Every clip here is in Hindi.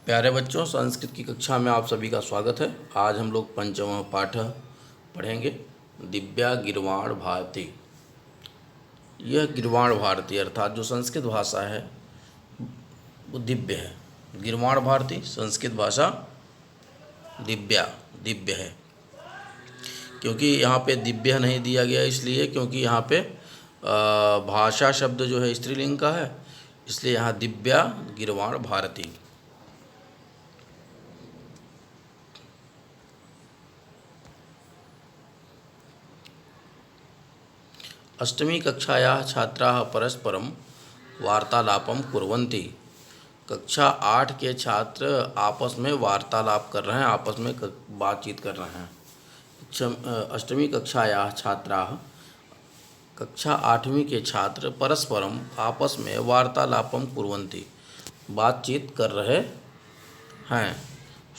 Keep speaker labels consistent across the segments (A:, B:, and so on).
A: प्यारे बच्चों, संस्कृत की कक्षा में आप सभी का स्वागत है। आज हम लोग पंचम पाठ पढ़ेंगे, दिव्या गिरवाण भारती। यह गिरवाण भारती अर्थात जो संस्कृत भाषा है वो दिव्य है। गिरवाण भारती संस्कृत भाषा दिव्य है। क्योंकि यहाँ पे दिव्य नहीं दिया गया इसलिए क्योंकि यहाँ पे भाषा शब्द जो है स्त्रीलिंग का है, इसलिए यहाँ दिव्या गिरवाण भारती। अष्टमी कक्षायाः छात्राः परस्परं वार्तालापं कुर्वन्ति। कक्षा 8 के छात्र आपस में वार्तालाप कर रहे हैं, आपस में बातचीत कर रहे हैं। अष्टमी कक्षायाः छात्राः, कक्षा 8वीं के छात्र परस्परम आपस में वार्तालापम कुर्वन्ति, बातचीत कर रहे हैं।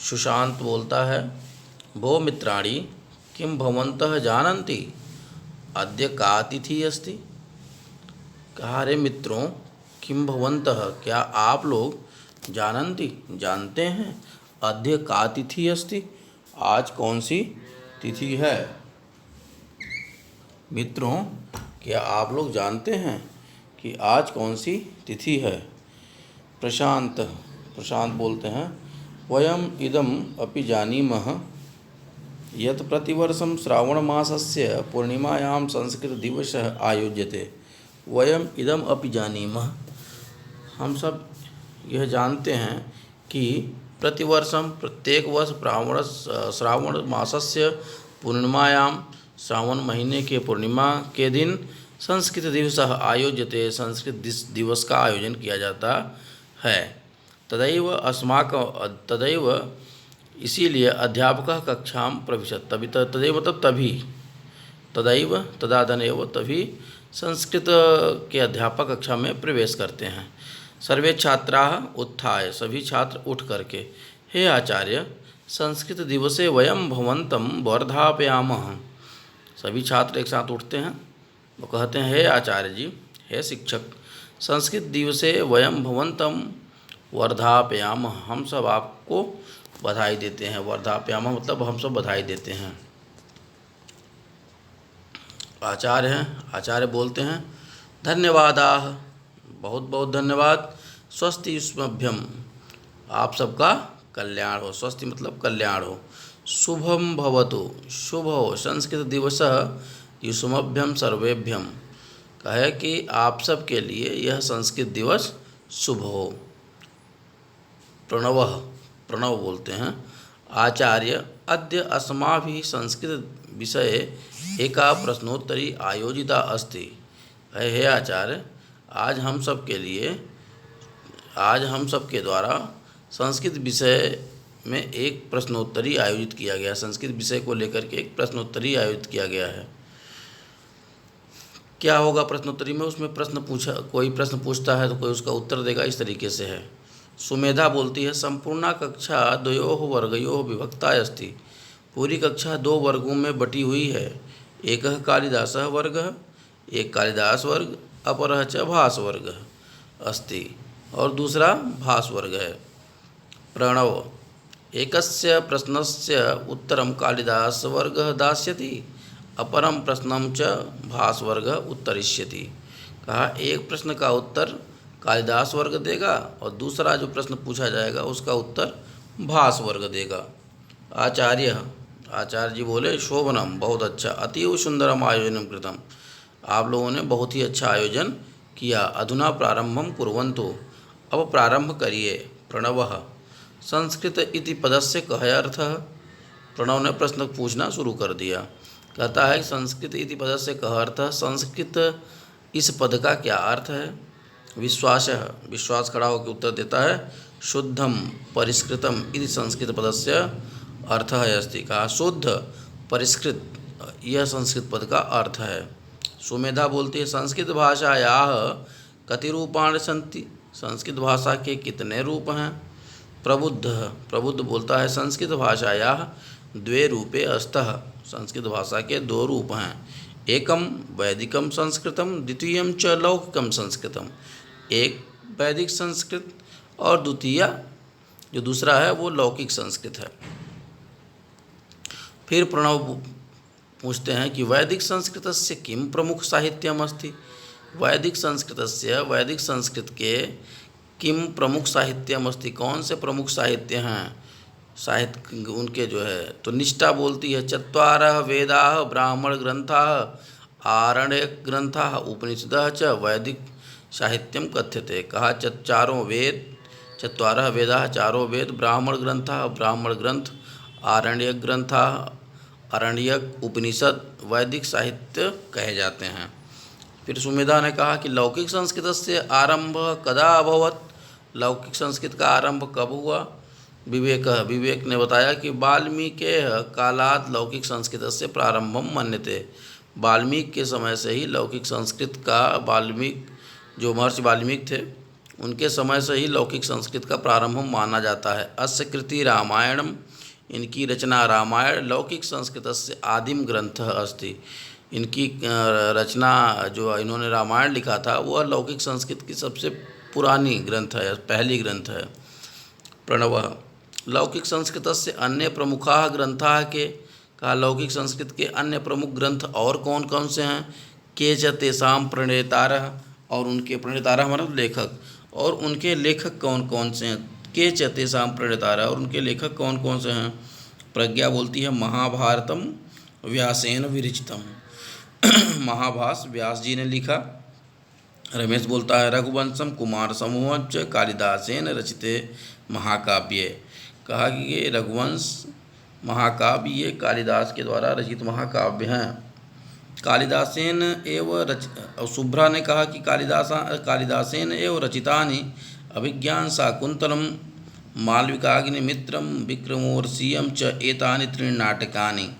A: सुशांत बोलता है, भो मित्राणि किं भवन्तः जानन्ति अद्य का तिथि अस्ति। कहा, रे मित्रों, किं भवन्तः, क्या आप लोग जानन्ति जानते हैं, अद्य का तिथि अस्ति, आज कौन सी तिथि है। मित्रों, क्या आप लोग जानते हैं कि आज कौन सी तिथि है। प्रशांत बोलते हैं, वयम इदम अपि जानीमः यत् प्रतिवर्षं श्रावणमासस्य पूर्णिमायां संस्कृतदिवसः आयोज्यते। वयम इदम अपि जानीमः, हम सब यह जानते हैं कि प्रतिवर्षं प्रत्येक वर्ष श्रावण मासस्य पूर्णिमायां श्रावण महीने के पूर्णिमा के दिन संस्कृत दिवसः आयोज्यते, संस्कृत दिवस का आयोजन किया जाता है। तदैव इसीलिए अध्यापक कक्षा प्रविशत, तभी तदैव मतलब तभी, तदैव तदादनैव तभी संस्कृत के अध्यापक कक्षा में प्रवेश करते हैं। सर्वे छात्राः उत्थाय, सभी छात्र उठ करके, हे आचार्य संस्कृत दिवसे वयम भवन्तं वर्धापयामः। सभी छात्र एक साथ उठते हैं, वो कहते हैं, हे आचार्य जी, हे शिक्षक, संस्कृत दिवसे वयम भवन्तं वर्धापयामः, हम सब आपको बधाई देते हैं। वर्धापयामः मतलब हम सब बधाई देते हैं। आचार्य हैं, आचार्य बोलते हैं, धन्यवादाः, बहुत बहुत धन्यवाद। स्वस्ति युष्मभ्यम, आप सबका कल्याण हो। स्वस्ति मतलब कल्याण हो। शुभम भवतु, शुभ हो। संस्कृत दिवसः युष्मभ्यम सर्वेभ्यम, कहे कि आप सब के लिए यह संस्कृत दिवस शुभ हो। प्रणव बोलते हैं, आचार्य अद्य अस्माभिः संस्कृत विषये एका प्रश्नोत्तरी आयोजिता अस्ति। हे आचार्य, आज हम सब के द्वारा संस्कृत विषय में एक प्रश्नोत्तरी आयोजित किया गया। संस्कृत विषय को लेकर के एक प्रश्नोत्तरी आयोजित किया गया है। क्या होगा प्रश्नोत्तरी में, उसमें कोई प्रश्न पूछता है तो कोई उसका उत्तर देगा, इस तरीके से है। सुमेधा बोलती है, संपूर्णा कक्षा द्वयोः वर्गयोः विभक्ता अस्ति। पूरी कक्षा 2 वर्गों में बटी हुई है। एकः कालिदासः वर्गः, एक कालिदास वर्ग, अपरः च भास वर्गः अस्ति, और दूसरा भास वर्ग है। प्रणव, एकस्य प्रश्नस्य उत्तरं कालिदास वर्गः दास्यति, अपरं प्रश्नं च भास वर्गः उत्तरिष्यति। कहा, एक प्रश्न का उत्तर कालिदास वर्ग देगा और दूसरा जो प्रश्न पूछा जाएगा उसका उत्तर भास वर्ग देगा। आचार्य जी बोले, शोभनम, बहुत अच्छा, अतीव सुंदरम आयोजनम कृतम, आप लोगों ने बहुत ही अच्छा आयोजन किया। अधुना प्रारंभम कुर्वन्तु, अब प्रारंभ करिए। प्रणवः, संस्कृत इति पदस्य कः अर्थः। प्रणव ने प्रश्न पूछना शुरू कर दिया। कहता है, संस्कृत इति पदस्य कः अर्थः, संस्कृत इस पद का क्या अर्थ है। विश्वास खड़ा होकर उत्तर देता है, शुद्धम परिष्कृतम इति संस्कृत पदस्य अर्थः अस्ति। कहा, शुद्ध परिष्कृत, यह संस्कृत पद का अर्थ है। सुमेधा बोलती है, संस्कृत भाषायाः कति रूपाणि सन्ति, संस्कृत भाषा के कितने रूप हैं। प्रबुद्ध बोलता है, संस्कृत भाषायाः 2 रूपे अस्तः, संस्कृत भाषा के 2 रूप हैं। एकम वैदिकम संस्कृतम, द्वितीयम च लौकिकम संस्कृतम। एक वैदिक संस्कृत और द्वितीय जो दूसरा है वो लौकिक संस्कृत है। फिर प्रणव पूछते हैं कि वैदिक संस्कृतस्य किं प्रमुख साहित्यम अस्ति। वैदिक संस्कृत के किम प्रमुख साहित्यम अस्ति, कौन से प्रमुख साहित्य हैं, साहित्य उनके जो है। तो निष्ठा बोलती है चत्वारः वेदाः ब्राह्मण ग्रंथाः आरण्यक ग्रंथाः उपनिषदः च वैदिक साहित्यम कथ्यते। कहा चारों वेद, चत्वारः वेदाः चारों वेद, ब्राह्मण ग्रंथाः ब्राह्मण ग्रंथ, आरण्यक ग्रंथाः आरण्यक, उपनिषद वैदिक साहित्य कहे जाते हैं। फिर सुमेधा ने कहा कि लौकिक संस्कृत से आरंभ कदा अभवत, लौकिक संस्कृत का आरंभ कब हुआ। विवेक ने बताया कि वाल्मीकि कालात् लौकिक संस्कृत से प्रारंभम मन्यते। वाल्मीकि के समय से ही लौकिक संस्कृत का, जो महर्षि वाल्मीकि थे उनके समय से ही लौकिक संस्कृत का प्रारंभ माना जाता है। अस्य कृति रामायणम, इनकी रचना रामायण लौकिक संस्कृत से आदिम ग्रंथ अस्ति। इनकी रचना जो इन्होंने रामायण लिखा था वह लौकिक संस्कृत की सबसे पुरानी ग्रंथ है, पहली ग्रंथ है। प्रणव लौकिक संस्कृत से अन्य प्रमुखा ग्रंथा के, कहा लौकिक संस्कृत के अन्य प्रमुख ग्रंथ और कौन कौन से हैं। के च तेषां प्रणेतारः, और उनके प्रणेतारः मतलब लेखक, और उनके लेखक कौन कौन से हैं। के च तेषां प्रणेतारः, और उनके लेखक कौन कौन से हैं। प्रज्ञा बोलती है महाभारतम व्यासेन विरचितम, महाभास व्यास जी ने लिखा। रमेश बोलता है रघुवंशम कुमार समूह च कालिदासेन रचिते महाकाव्ये। कहा कि ये रघुवंश महाकाव्य ये कालिदास के द्वारा रचित महाकाव्य हैं। कालिदासेन एवं शुभ्रा ने कहा कि कालिदासेन एवं रचितानि अभिज्ञान शाकुंतलम मालविकाग्निमित्रम विक्रमोर्वशीयम च एतानि त्रीणि नाटकानि।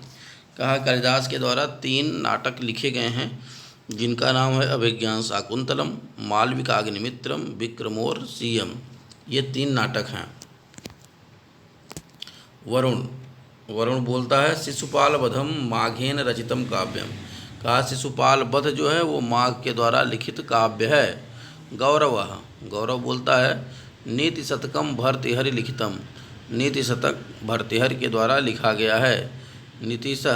A: कहा कालिदास के द्वारा 3 नाटक लिखे गए हैं जिनका नाम है अभिज्ञान शाकुंतलम, मालविकाग्निमित्रम, विक्रमोर्वशीयम। ये 3 नाटक हैं। वरुण बोलता है शिशुपाल वधम माघेन रचितम काव्यम। कहा शिशुपाल वध जो है वो माघ के द्वारा लिखित काव्य है। गौरव बोलता है नीति शतकम भर्तृहरि लिखितम। नीति शतक भर्तृहरि के द्वारा लिखा गया है। नीतीश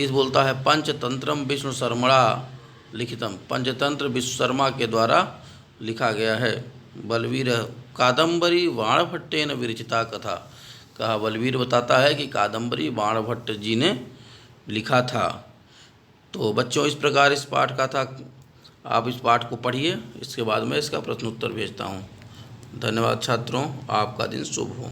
A: बोलता है पंचतंत्रम विष्णु शर्मणा लिखितम। पंचतंत्र विष्णु शर्मा के द्वारा लिखा गया है। बलवीर कादम्बरी बाणभट्टेन विरचिता कथा। कहा बलवीर बताता है कि कादम्बरी बाणभट्ट जी ने लिखा था। तो बच्चों इस प्रकार इस पाठ का था, आप इस पाठ को पढ़िए, इसके बाद मैं इसका प्रश्नोत्तर भेजता हूँ। धन्यवाद छात्रों, आपका दिन शुभ हो।